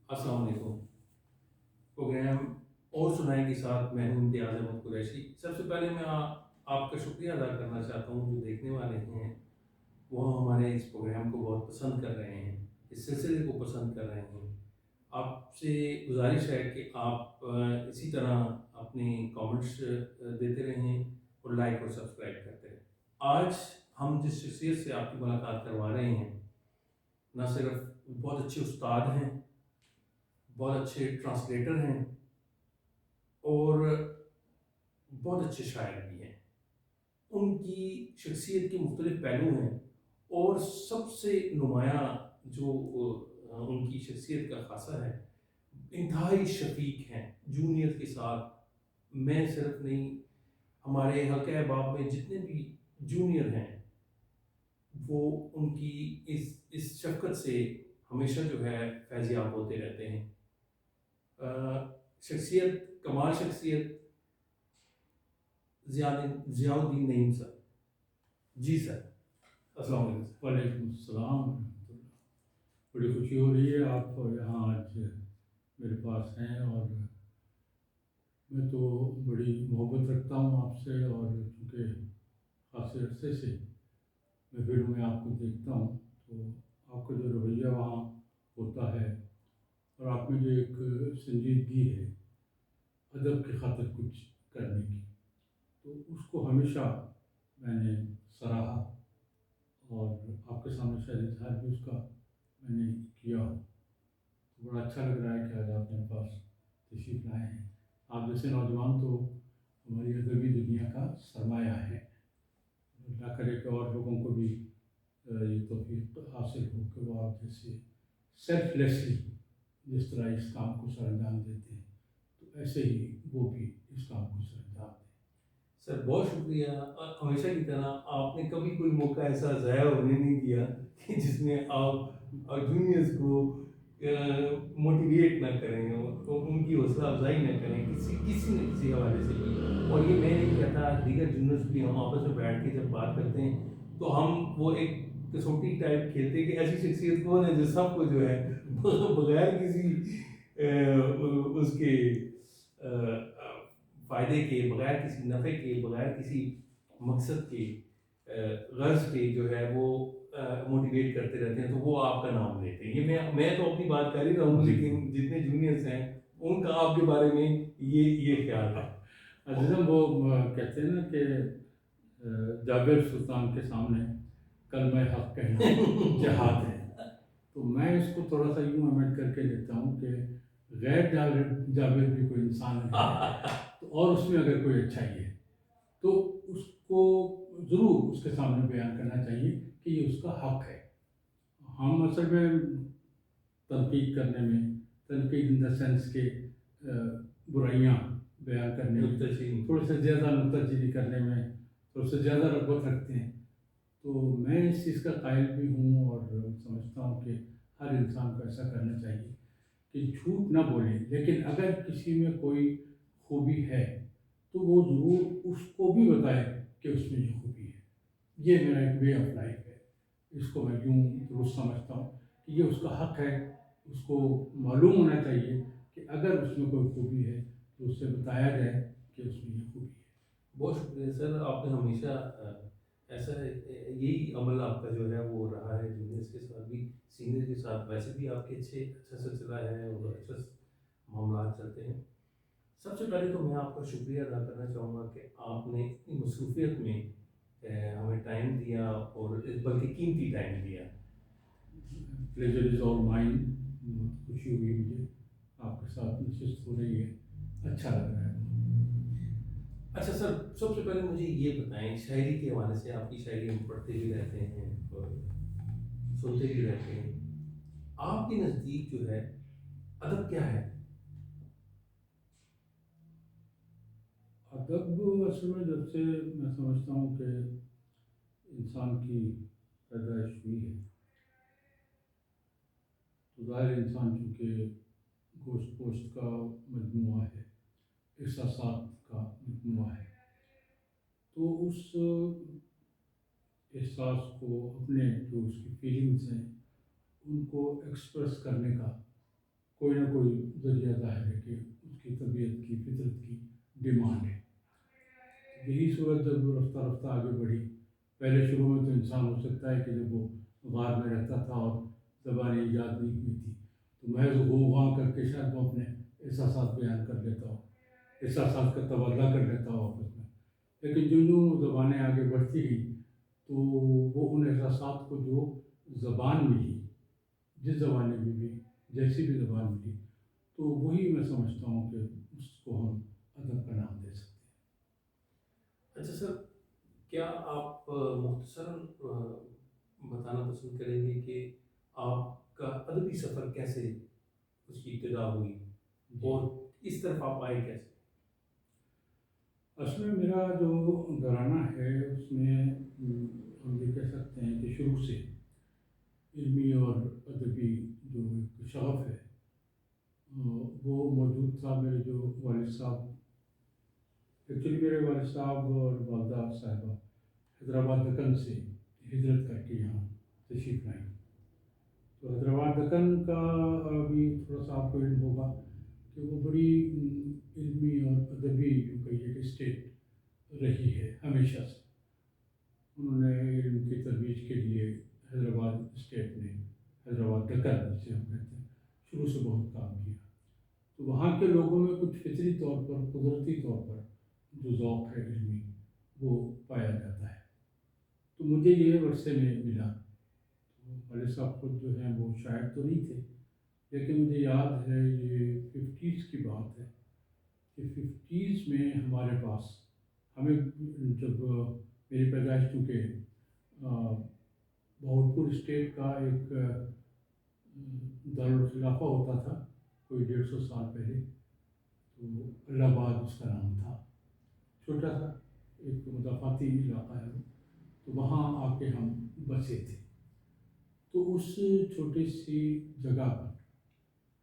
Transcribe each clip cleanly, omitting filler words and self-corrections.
السلام علیکم۔ پروگرام اور سنائیں کے ساتھ میں ہوں امتیاز احمد قریشی۔ سب سے پہلے میں آپ کا شکریہ ادا کرنا چاہتا ہوں، جو دیکھنے والے ہیں وہ ہمارے اس پروگرام کو بہت پسند کر رہے ہیں، اس سلسلے کو پسند کر رہے ہیں۔ آپ سے گزارش ہے کہ آپ اسی طرح اپنے کامنٹس دیتے رہیں اور لائک اور سبسکرائب کرتے رہیں۔ آج ہم جس شخصیت سے آپ کی ملاقات کروا رہے ہیں، نہ صرف بہت اچھے استاد ہیں، بہت اچھے ٹرانسلیٹر ہیں اور بہت اچھے شاعر بھی ہیں۔ ان کی شخصیت کے مختلف پہلو ہیں اور سب سے نمایاں جو ان کی شخصیت کا خاصہ ہے، انتہائی شفیق ہیں جونیئر کے ساتھ۔ میں صرف نہیں، ہمارے حلقہ احباب میں جتنے بھی جونیئر ہیں وہ ان کی اس شفقت سے ہمیشہ جو ہے فیضیاب ہوتے رہتے ہیں۔ شخصیت، کمال شخصیت، ضیاء الدین نعیم سر۔ جی سر، السلام علیکم۔ وعلیکم السلام ورحمۃ اللہ۔ بڑی خوشی ہو رہی ہے آپ یہاں آج میرے پاس ہیں، اور میں تو بڑی محبت رکھتا ہوں آپ سے، اور چونکہ خاصے عرصے سے میں فلم میں آپ کو دیکھتا ہوں، تو آپ کا جو رویہ وہاں ہوتا ہے اور آپ میں جو ایک سنجیدگی ہے ادب کی خاطر کچھ کرنے کی، تو اس کو ہمیشہ میں نے سراہا، اور آپ کے سامنے شاید اظہار بھی اس کا میں نے کیا ہو۔ تو بڑا اچھا لگ رہا ہے کہ آج آپ میرے پاس تشریف لائے ہیں۔ آپ جیسے نوجوان تو ہماری ادبی دنیا کا سرمایہ ہے۔ اللہ کرے کہ اور لوگوں کو بھی یہ توفیق حاصل ہو کہ وہ آپ جیسے سیلف لیسلی جس طرح اس کام کو سر انجام دیتے ہیں، تو ایسے ہی وہ بھی اس کام کو سر انجام دیں۔ سر بہت شکریہ۔ ہمیشہ کی طرح آپ نے کبھی کوئی موقع ایسا ضائع ہونے نہیں دیا کہ جس میں آپ جونیئرس کو موٹیویٹ نہ کریں، ان کی حوصلہ افزائی نہ کریں کسی نہ کسی حوالے سے بھی۔ اور یہ میں نہیں کہتا، دیگر جونیئرس بھی ہم آپس میں بیٹھ کے جب بات کرتے ہیں تو ہم وہ ایک کسوٹی ٹائپ کھیلتے ہیں کہ ایسی شخصیت کون ہے جو سب کو جو ہے بغیر کسی اس کے فائدے کے، بغیر کسی نفع کے، بغیر کسی مقصد کے، غرض کے جو ہے وہ موٹیویٹ کرتے رہتے ہیں، تو وہ آپ کا نام لیتے ہیں۔ یہ میں تو اپنی بات کر ہی رہا ہوں، لیکن جتنے جونیئرس ہیں ان کا آپ کے بارے میں یہ خیال ہے۔ عزیزم، وہ کہتے ہیں نا کہ جابر سلطان کے سامنے کلمہ حق کہنا جہاد ہے، تو میں اس کو تھوڑا سا یوں امینڈ کر کے لیتا ہوں کہ غیر جابر بھی کوئی انسان ہے، تو اور اس میں اگر کوئی اچھائی ہے تو اس کو ضرور اس کے سامنے بیان کرنا چاہیے کہ یہ اس کا حق ہے۔ ہم اصل میں تنقید کرنے میں، تنقید ان دا سینس کے برائیاں بیان کرنے میں، تھوڑے سے زیادہ نکتہ چینی کرنے میں تھوڑے سے زیادہ رغبت رکھتے ہیں، تو میں اس چیز کا قائل بھی ہوں اور سمجھتا ہوں کہ ہر انسان کو ایسا کرنا چاہیے کہ جھوٹ نہ بولے، لیکن اگر کسی میں کوئی خوبی ہے تو وہ ضرور اس کو بھی بتائے کہ اس میں یہ خوبی ہے۔ یہ میرا ایک وے آف لائف ہے، اس کو میں یوں درست سمجھتا ہوں کہ یہ اس کا حق ہے، اس کو معلوم ہونا چاہیے کہ اگر اس میں کوئی خوبی ہے تو اس سے بتایا جائے کہ اس میں یہ خوبی ہے۔ بہت شکریہ سر، آپ نے ہمیشہ ایسا یہی عمل آپ کا جو ہے وہ رہا ہے جونیئرس کے ساتھ بھی، سینئر کے ساتھ ویسے بھی آپ کے اچھا سلسلہ ہے اور اچھا معاملات چلتے ہیں۔ سب سے پہلے تو میں آپ کا شکریہ ادا کرنا چاہوں گا کہ آپ نے اتنی مصروفیت میں ہمیں ٹائم دیا، اور بلکہ قیمتی ٹائم دیا۔ پلیزر از آل مائن۔ بہت خوشی ہوئی مجھے، آپ کے ساتھ نشست ہو رہی ہے، اچھا لگ رہا ہے۔ اچھا سر، سب سے پہلے مجھے یہ بتائیں، شاعری کے حوالے سے، آپ کی شاعری ہم پڑھتے بھی رہتے ہیں اور سنتے بھی رہتے ہیں، آپ کے نزدیک جو ہے ادب کیا ہے؟ ادب اصل میں جب سے میں سمجھتا ہوں کہ انسان کی پیدائش ہوئی ہے، تو ظاہر انسان چونکہ گوشت پوشت کا مجموعہ ہے، احساسات کا مجموعہ ہے، تو اس احساس کو، اپنے جو اس کی فیلنگس ہیں ان کو ایکسپریس کرنے کا کوئی نہ کوئی ذریعہ ظاہر ہے کہ اس کی طبیعت کی فطرت کی ڈیمانڈ ہے. یہی صورت جب رفتہ رفتہ آگے بڑھی، پہلے شروع میں تو انسان ہو سکتا ہے کہ جب وہ غار میں رہتا تھا اور زبانیں ایجاد نہیں ہوئی تھی تو محض غوں غاں کر کے شاید وہ اپنے احساسات بیان کر لیتا ہو، احساسات کا تبادلہ کر لیتا ہو آپس میں. لیکن جو جو زبانیں آگے بڑھتی گئیں تو وہ ان احساسات کو جو زبان ملی، جس زبان میں بھی جیسی بھی زبان ملی، تو وہی میں سمجھتا ہوں کہ اس کو ہم ادب کا نام دے سکتے ہیں. اچھا سر، کیا آپ مختصراً بتانا پسند کریں گے کہ آپ کا ادبی سفر کیسے اس کی ابتدا ہوئی اور اس طرف آپ آئے کیسے؟ اصل میں میرا جو گھرانہ ہے اس میں ہم یہ کہہ سکتے ہیں کہ شروع سے علمی اور ادبی جو ایک شغف ہے وہ موجود تھا. میرے جو والد صاحب، ایکچولی میرے والد صاحب اور والدہ صاحبہ حیدرآباد دکن سے ہجرت کر کے یہاں تشریف لائیں. تو حیدرآباد دکن کا بھی تھوڑا سا آپ کو علم ہوگا کہ وہ بڑی علمی اور ادبی جو کہیے کہ اسٹیٹ رہی ہے ہمیشہ سے. انہوں نے علم کی ترویج کے لیے حیدرآباد اسٹیٹ نے، حیدرآباد دکن جسے ہم کہتے ہیں، شروع سے بہت کام کیا. تو وہاں کے لوگوں میں کچھ فطری طور پر، قدرتی طور پر جو ذوق ہے علمی وہ پایا جاتا ہے. تو مجھے یہ ورثے میں ملا. والد صاحب خود جو ہیں وہ شاعر تو نہیں تھے، لیکن مجھے یاد ہے یہ 50s کی بات ہے کہ 50s میں ہمارے پاس، ہمیں جب میری پیدائش چونکہ بہاولپور اسٹیٹ کا ایک دارالخلافہ ہوتا تھا کوئی 150 سال پہلے، تو الہ آباد اس کا نام تھا. چھوٹا سا ایک مضافاتی علاقہ ہے وہ، تو وہاں آ کے ہم بسے تھے. تو اس چھوٹی سی جگہ پر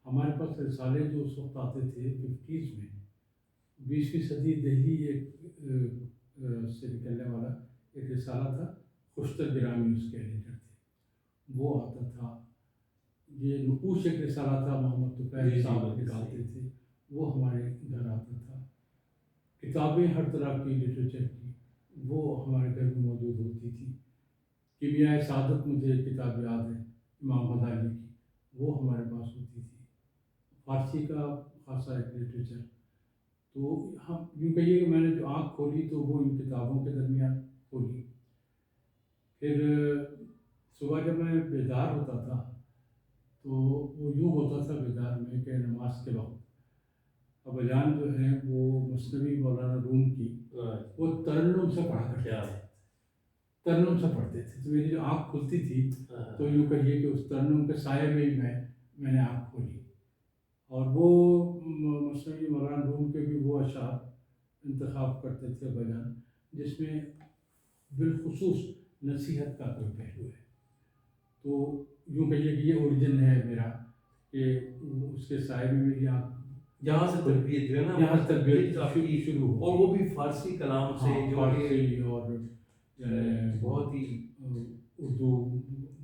ہمارے پاس رسالے جو اس وقت آتے تھے 50s میں، 20ویں صدی دہلی ایک سے نکلنے والا ایک رسالہ تھا، خوشتر گرامی اس کے ایڈیٹر تھے، وہ آتا تھا. یہ نقوش ایک رسالہ تھا، محمد طفیل صاحب نکالتے تھے، وہ ہمارے گھر آتا تھا. کتابیں ہر طرح کی لٹریچر کی وہ ہمارے گھر میں موجود ہوتی تھی. کیمیائے سعادت مجھے کتاب یاد ہے امام غزالی کی، وہ ہمارے پاس ہوتی تھی. فارسی کا خاصا ایک لٹریچر. تو ہم یوں کہیے کہ میں نے جو آنکھ کھولی تو وہ ان کتابوں کے درمیان کھولی. پھر صبح جب میں بیدار ہوتا تھا تو وہ یوں ہوتا تھا بیدار میں کہ نماز کے وقت ابا جان جو ہیں وہ مثنوی مولانا روم کی وہ ترنم سے پڑھا کرتے تھے، ترنم سے پڑھتے تھے. تو میری جو آنکھ کھلتی تھی تو یوں کہیے کہ اس ترنم کے سائے میں ہی میں نے آنکھ کھولی. اور وہ مثنوی مولانا روم کے بھی وہ اشعار انتخاب کرتے تھے ابا جان جس میں بالخصوص نصیحت کا کوئی پہلو ہے. تو یوں کہیے کہ یہ اوریجن ہے میرا کہ اس کے سائے میں میری آنکھ، جہاں سے تربیت جو ہے نا، یہاں تربیت کافی شروع ہو، اور وہ بھی فارسی کلام سے، جو فارسی اور بہت ہی اردو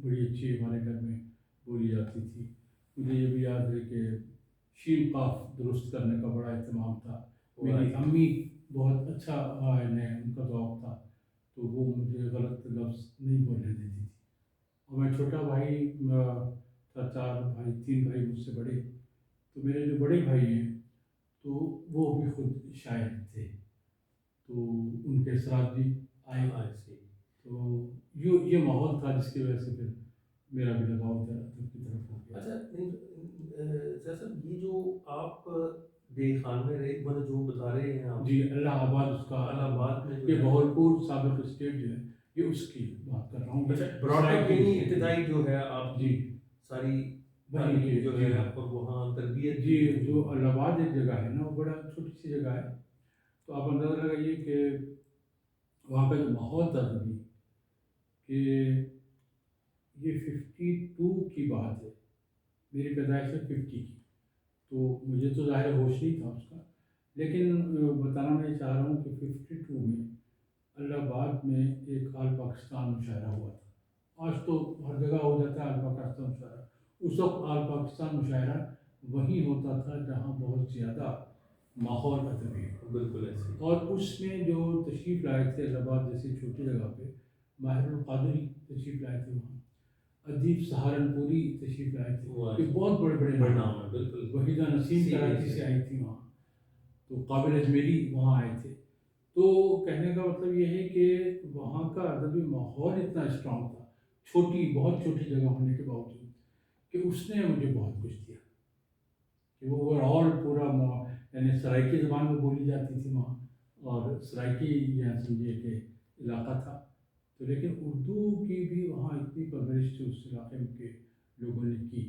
بڑی اچھی ہمارے گھر میں بولی جاتی تھی. مجھے یہ بھی یاد ہے کہ شین قاف درست کرنے کا بڑا اہتمام تھا. میری امی بہت اچھا ان کا ذوق تھا، تو وہ مجھے غلط لفظ نہیں بولنے دیتی تھی. اور میں چھوٹا بھائی تھا، 4 بھائی، 3 بھائی مجھ سے بڑے. تو میرے جو بڑے بھائی ہیں تو وہ بھی خود شاعر تھے، تو ان کے اثرات بھی آئے. تو یہ ماحول تھا جس کی وجہ سے پھر میرا بھی لگاؤ ادب کی طرف ہو گیا. اچھا سر، یہ جو آپ دیہ خان میں رہے، مطلب جو بتا رہے ہیں آپ، جی الہ آباد، اس کا الہ آباد میں یہ بہاولپور سابق اسٹیٹ جو ہے یہ اس کی بات کر رہا ہوں. براڈ اپ یعنی ابتدائی جو ہے آپ جی ساری وہیں جو ہے اور وہاں تربیت، جی جو الہ آباد ایک جگہ ہے نا، وہ بڑا چھوٹی سی جگہ ہے. تو آپ اندازہ لگائیے کہ وہاں کا جو ماحول تھا ابھی کہ یہ 52 کی بات ہے، میری پیدائش ہے 50 کی. تو مجھے تو ظاہر ہوش نہیں تھا اس کا، لیکن بتانا میں چاہ رہا ہوں کہ 52 میں الہ آباد میں ایک آل پاکستان مشاعرہ ہوا تھا. آج تو ہر جگہ ہو جاتا ہے آل پاکستان مشاعرہ، اس وقت آل پاکستان مشاعرہ وہیں ہوتا تھا جہاں بہت زیادہ ماحول ادبی ہے. بالکل ایسے. اور اس میں جو تشریف لائے تھے الہ آباد جیسی چھوٹی جگہ پہ ماہر القادری تشریف لائے تھے وہاں, ادیب سہارنپوری تشریف لائے تھے, یہ بہت بڑے بڑے بڑا نام نام ہے. بالکل. وحیدہ نسیم کراچی سے آئی تھی وہاں, تو قابل اجمیری وہاں آئے تھے. تو کہنے کا مطلب یہ ہے کہ وہاں کا ادبی ماحول اتنا اسٹرانگ تھا, بہت چھوٹی جگہ ہونے کے باوجود, کہ اس نے مجھے بہت کچھ دیا. کہ وہ اوور آل پورا یعنی سرائکی زبان میں بولی جاتی تھی وہاں, اور سرائکی یہ سمجھیے کہ علاقہ تھا. تو لیکن اردو کی بھی وہاں اتنی پرورش تھی اس علاقے میں کے لوگوں نے کی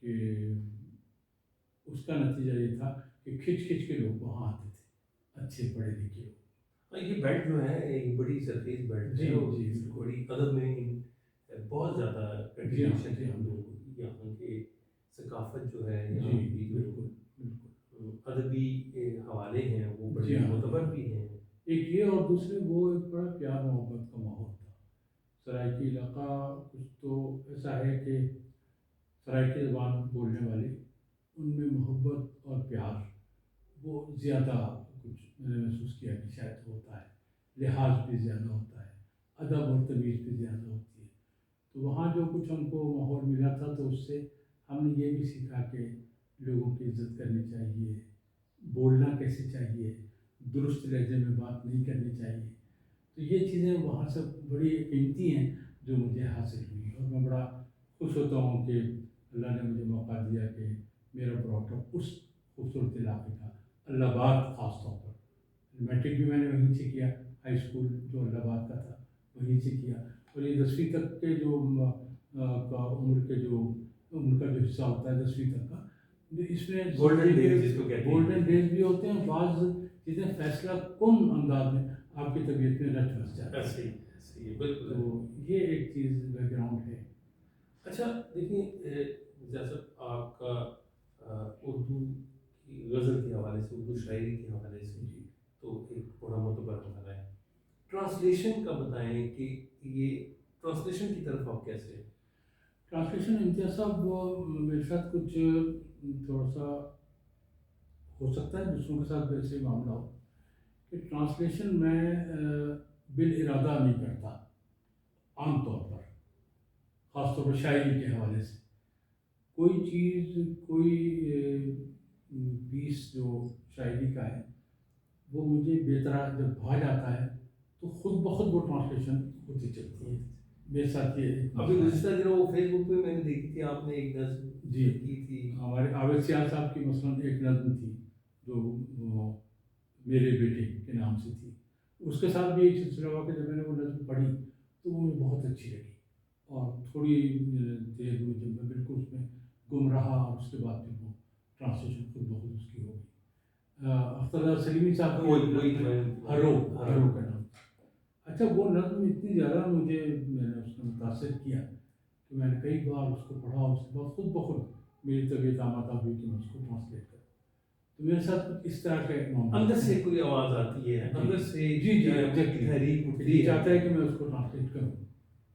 کہ اس کا نتیجہ یہ تھا کہ کھچ کے لوگ وہاں آتے تھے, اچھے پڑھے لکھے لوگ. یہ بیلٹ جو ہے ایک بڑی سرخیز بیلٹ ہے, اور جی بڑی ادب میں بہت زیادہ کنٹریبیوشن ہے ہم لوگوں کی. یہاں کے ثقافت جو ہے, یہاں کی جو ادبی حوالے ہیں وہ بڑے معتبر بھی ہیں. ایک یہ, اور دوسرے وہ ایک بڑا پیار محبت کا ماحول تھا. سرائکی علاقہ کچھ تو ایسا ہے کہ سرائکی زبان بولنے والے ان میں محبت اور پیار وہ زیادہ کچھ میں نے محسوس کیا کہ شاید ہوتا ہے, لحاظ بھی زیادہ ہوتا ہے, ادب اور تمیز بھی زیادہ ہوتی ہے. تو وہاں جو کچھ ہم کو ماحول ملا تھا تو اس سے ہم نے یہ بھی سیکھا کہ لوگوں کی عزت کرنی چاہیے, بولنا کیسے چاہیے, درست لہجے میں بات نہیں کرنی چاہیے. تو یہ چیزیں وہاں سے بڑی قیمتی ہیں جو مجھے حاصل ہوئی, اور میں بڑا خوش ہوتا ہوں کہ اللہ نے مجھے موقع دیا کہ میرا پروڈکٹ اس خوبصورت علاقے کا, الہ آباد خاص طور پر. میٹرک بھی میں نے وہیں سے کیا, ہائی اسکول جو الہ آباد کا تھا وہیں سے کیا, اور یہ 10ویں تک کے جو عمر کے جو ان کا جو حصہ ہوتا ہے 10ویں تک کا, اس میں گولڈن ڈیز بھی ہوتے ہیں. بعض چیزیں فیصلہ کن انداز میں آپ کی طبیعت میں رچ بس جاتی ہے. بالکل. تو یہ ایک چیز بیک گراؤنڈ ہے. اچھا دیکھیں, جیسا آپ کا اردو کی غزل کے حوالے سے, اردو شاعری کے حوالے سے تو ایک بڑا معتبر حوالہ ہے. ٹرانسلیشن کا بتائیں کہ یہ ٹرانسلیشن کی طرف آپ کیسے؟ ٹرانسلیشن امتیاز صاحب میرے ساتھ کچھ تھوڑا سا ہو سکتا ہے دوسروں کے ساتھ ویسے معاملہ ہو کہ ٹرانسلیشن میں بالارادہ نہیں کرتا عام طور پر, خاص طور پر شاعری کے حوالے سے. کوئی چیز, کوئی پیس جو شاعری کا ہے وہ مجھے بے طرح جب بھا جاتا ہے تو خود بخود وہ ٹرانسلیشن ہوتی چلتی ہے. میرے ساتھ یہ ابھی گزشتہ دنوں وہ فیس بک پہ میں نے دیکھی تھی, آپ نے ایک نظم کی تھی. ہمارے عابد سیال صاحب کی مثلاً ایک نظم تھی جو میرے بیٹے کے نام سے تھی. اس کے ساتھ بھی ایک سلسلہ ہوا کہ جب میں نے وہ نظم پڑھی تو وہ مجھے بہت اچھی لگی, اور تھوڑی دیر میں جب میں بالکل اس میں گم رہا, اور اس کے بعد پھر وہ ٹرانسلیشن خود بخود اس کی ہو گئی. اختر سلیمی صاحب کی ہرو کا نام. اچھا, وہ نظم اتنی زیادہ مجھے میں نے اس نے متاثر کیا کہ میں نے کئی بار اس کو پڑھا, اس کے بعد خود بخود میری طبیعت آمادہ ہوئی کہ میں اس کو ٹرانسلیٹ کروں. تو میرے ساتھ کچھ اس طرح کے اندر سے کوئی آواز آتی ہے, اندر سے تحریک اٹھتی چاہتا ہے کہ میں اس کو ٹرانسلیٹ کروں,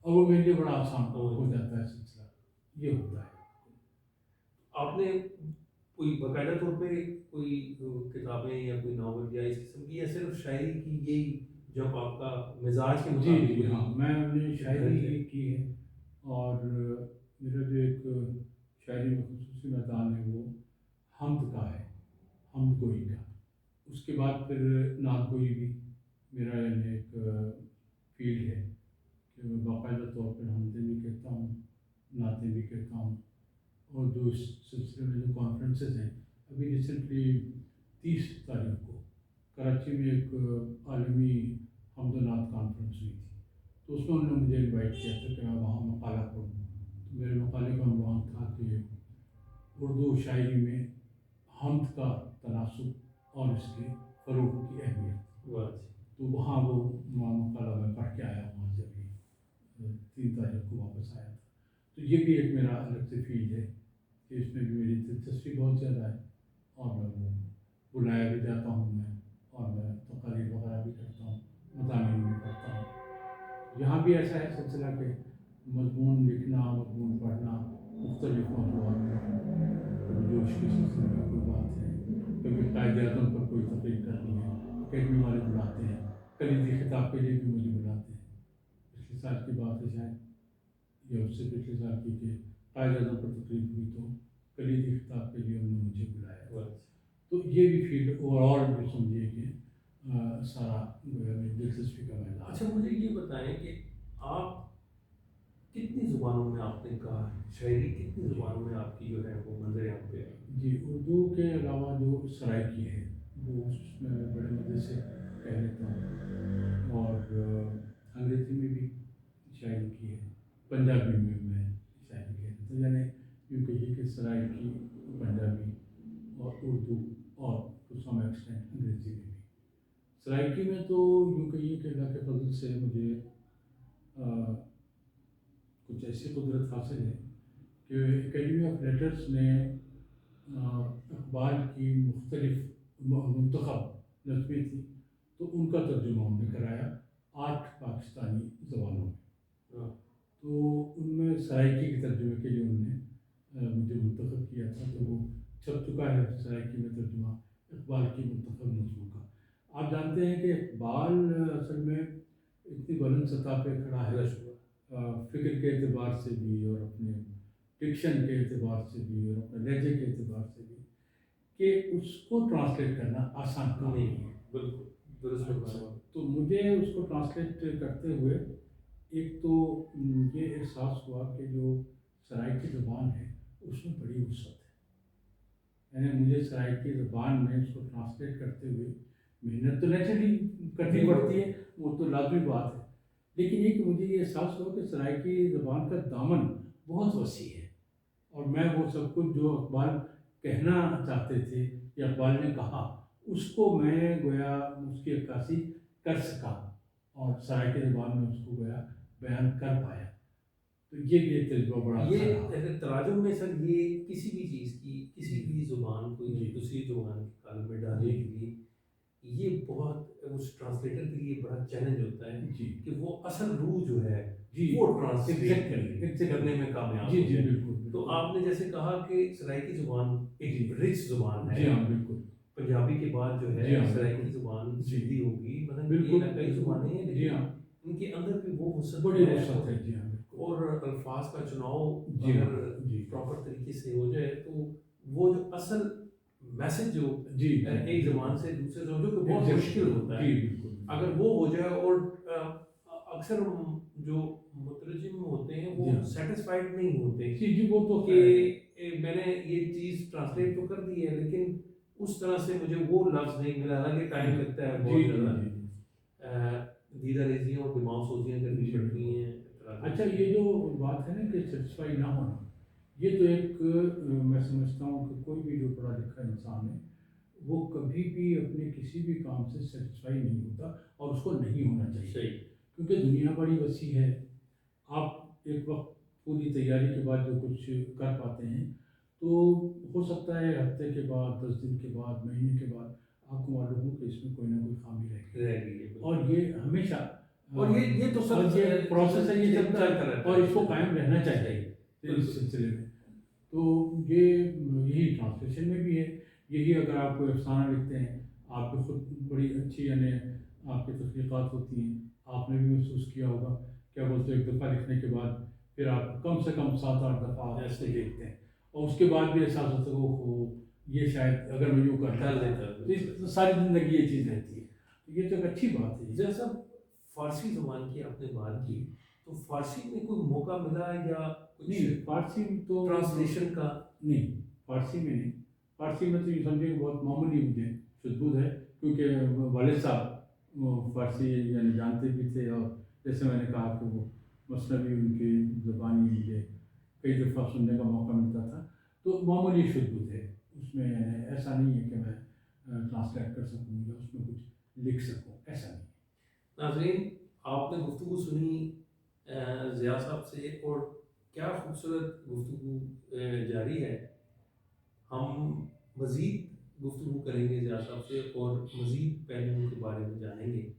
اور وہ میرے لیے بڑا آسان ہو جاتا ہے سلسلہ. یہ ہوتا ہے. آپ نے کوئی باقاعدہ طور پہ کوئی کتابیں یا کوئی ناول یا اس قسم کی, یا صرف شاعری کی یہی جب آپ کا مزاج کے مطابق؟ ہاں, میں نے شاعری کی ہے, اور میرا جو ایک شاعری میں خصوصی میدان ہے وہ حمد کا ہے, حمد گوئی کا. اس کے بعد پھر نعت گوئی بھی میرا یعنی ایک فیلڈ ہے کہ میں باقاعدہ طور پر حمدیں بھی کہتا ہوں, نعتیں بھی کہتا ہوں. اور جو اس سلسلے میں جو کانفرنسز ہیں, ابھی ریسنٹلی 30 تاریخ کو کراچی میں ایک عالمی حمد و نعت کانفرنس ہوئی تھی, تو اس میں انہوں نے مجھے انوائٹ کیا تھا کہ میں وہاں مقالہ پڑھوں. تو میرے مقالے کا عنوان تھا کہ اردو شاعری میں حمد کا تناسب اور اس کے فروغ کی اہمیت. تو وہاں وہ مقالہ میں پڑھ کے آیا, وہاں سے ابھی 3 تاریخ کو واپس آیا تھا. تو یہ بھی ایک میرا الگ سے فیلڈ ہے کہ اس میں بھی میری دلچسپی بہت زیادہ ہے, اور میں وہ بلایا بھی جاتا ہوں میں, اور میں تقاریر وغیرہ بھی کرتا ہوں, مضامین بھی پڑھتا ہوں. یہاں بھی ایسا ہے سلسلہ کہ مضمون لکھنا, مضمون پڑھنا, مختلف موضوعات پر جوش کے سلسلے میں کوئی بات ہے، کبھی قائد اعظم پر کوئی تقریر کرنی ہے، اکیڈمی والے بلاتے ہیں، کلیدی خطاب کے لیے بھی مجھے بلاتے ہیں. پچھلے سال کی بات ہے شاید، یا اس سے پچھلے سال کی، کہ قائد اعظم پر تقریر ہوئی تو کلیدی خطاب کے لیے انہوں نے مجھے بلایا. تو یہ بھی فیلڈ اوور آل بھی سمجھیے کہ سارا دلچسپی کا میدان. اچھا مجھے یہ بتائیں کہ آپ کتنی زبانوں میں آپ نے کہا شاعری، کتنی زبانوں میں آپ کی جو ہے وہ منظر عام پہ آئی؟ جی، اردو کے علاوہ جو سرائکی ہے وہ اس میں بڑے مزے سے کہہ لیتا ہوں، اور انگریزی میں بھی شاعری کی ہے، پنجابی میں شاعری کی ہے. تو یعنی یوں کہیے کہ سرائکی، پنجابی اور اردو، اور ٹو سم ایکسٹینٹ انگریزی میں بھی. سرائکی میں تو یوں کہیے کہ اللہ کے فضل سے مجھے کچھ ایسی قدرت حاصل ہے کہ اکیڈمی آف لیٹرس نے اقبال کی مختلف منتخب نظمیں تھیں تو ان کا ترجمہ انہوں نے کرایا 8 پاکستانی زبانوں میں. تو ان میں سرائکی کے ترجمے کے لیے انہوں نے مجھے منتخب کیا تھا، تو وہ چھپ چکا ہے سرائکی میں ترجمہ اقبال کی منتخب نظموں کا. آپ جانتے ہیں کہ اقبال اصل میں اتنی بلند سطح پہ کھڑا ہے، فکر کے اعتبار سے بھی اور اپنے ڈکشن کے اعتبار سے بھی اور اپنے لہجے کے اعتبار سے بھی، کہ اس کو ٹرانسلیٹ کرنا آسان کام نہیں ہے. بالکل درست. تو مجھے اس کو ٹرانسلیٹ کرتے ہوئے ایک تو یہ احساس ہوا کہ جو سرائکی زبان ہے اس میں بڑی وسعت ہے. یعنی مجھے سرائکی زبان میں اس کو ٹرانسلیٹ کرتے ہوئے محنت تو نیچرلی کرنی پڑتی ہے، وہ تو لازمی بات ہے، لیکن یہ کہ مجھے یہ احساس ہوا کہ سرائکی زبان کا دامن بہت وسیع ہے، اور میں وہ سب کچھ جو اقبال کہنا چاہتے تھے یا اقبال نے کہا اس کو میں گویا اس کی عکاسی کر سکا، اور سرائکی زبان میں اس کو گویا بیان کر پایا. تو یہ بھی ایک تجربہ بڑا اچھا رہا. یہ تراجم میں سر یہ کسی بھی چیز کی، کسی بھی زبان کو جی. دوسری زبان کے قالب میں ڈالنے کے لیے یہ بہت اس ٹرانسلیٹر کے لیے بڑا چیلنج ہوتا ہے جی کہ وہ اصل روح جو ہے جی وہ ٹرانسلیٹ Exactly. کرنے میں کامیاب جی ہو جی جائے. بالکل. تو آپ نے جیسے کہا کہ سرائکی زبان ایک جی. رچ زبان جی ہے، ہاں بالکل. پنجابی کے بعد جو جی ہے ہاں، سرائکی بالکل. زبان جی. سندھی ہوگی، مطلب بالکل. یہ کئی زبانیں ہیں جی لیکن ہاں ان کے اندر بھی وہ وسعت بڑی ہے، وسعت ہے. جی ہاں بالکل. اور الفاظ کا چناؤ جی ہاں. اگر جی پراپر طریقے سے ہو جائے تو وہ جو اصل میسج جو جی ایک زبان سے دوسرے زبان جو کہ بہت مشکل ہوتا ہے، جی بالکل. اگر وہ ہو جائے، اور اکثر جو مترجم ہوتے ہیں وہ سیٹسفائیڈ نہیں ہوتے جی جی وہ تو کہ میں نے یہ چیز ٹرانسلیٹ تو کر دی ہے لیکن اس طرح سے مجھے وہ لفظ نہیں ملا، حالانکہ ٹائم لگتا ہے بہت زیادہ، دیدہ ریزیاں اور دماغ سوزیاں کرنی پڑتی ہیں. اچھا یہ جو بات ہے نا کہ سیٹسفائی نہ ہونا، یہ تو ایک میں سمجھتا ہوں کہ کوئی بھی جو پڑھا لکھا انسان ہے وہ کبھی بھی اپنے کسی بھی کام سے سیٹسفائی نہیں ہوتا، اور اس کو نہیں ہونا چاہیے. صحیح. کیونکہ دنیا بڑی وسیع ہے. آپ ایک وقت پوری تیاری کے بعد جو کچھ کر پاتے ہیں تو ہو سکتا ہے ہفتے کے بعد، 10 دن کے بعد، مہینے کے بعد آپ کو معلوم ہو کہ اس میں کوئی نہ کوئی خامی رہ گئی ہے. اور یہ ہمیشہ، اور یہ تو سب یہ پروسیس ہے، یہ چلتا ہے اور اس کو قائم رہنا چاہیے اس بالکل. سلسلے میں. تو یہی ٹرانسلیشن میں بھی ہے. یہی اگر آپ کوئی افسانہ لکھتے ہیں، آپ بھی خود بڑی اچھی یعنی آپ کی تخلیقات ہوتی ہیں، آپ نے بھی محسوس کیا ہوگا کیا بولتے ایک دفعہ لکھنے کے بعد پھر آپ کم سے کم 7-8 دفعہ آپ اسے دیکھتے ہیں، اور اس کے بعد بھی احساس ہوتا ہے وہ یہ شاید اگر میں یوں کر لیتا تو ساری زندگی یہ چیز رہتی ہے. یہ تو ایک اچھی بات ہے. جیسا فارسی زبان کی آپ نے بات کی، تو فارسی میں کوئی موقع ملا یا نہیں؟ فارسی تو ٹرانسلیشن کا نہیں، فارسی میں نہیں. فارسی میں تو یہ سمجھے کہ بہت معمولی مجھے شدبود ہے، کیونکہ والد صاحب فارسی یعنی جانتے بھی تھے، اور جیسے میں نے کہا کہ وہ مثنوی ان کی زبانی مجھے کئی دفعہ سننے کا موقع ملتا تھا، تو معمولی شدبود ہے اس میں. یعنی ایسا نہیں ہے کہ میں ٹرانسلیٹ کر سکوں یا اس میں کچھ لکھ سکوں، ایسا نہیں. ناظرین، آپ نے گفتگو سنی ضیاء صاحب سے، اور کیا خوبصورت گفتگو جاری ہے. ہم مزید گفتگو کریں گے ضیاء صاحب سے اور مزید پہلوؤں کے بارے میں جانیں گے.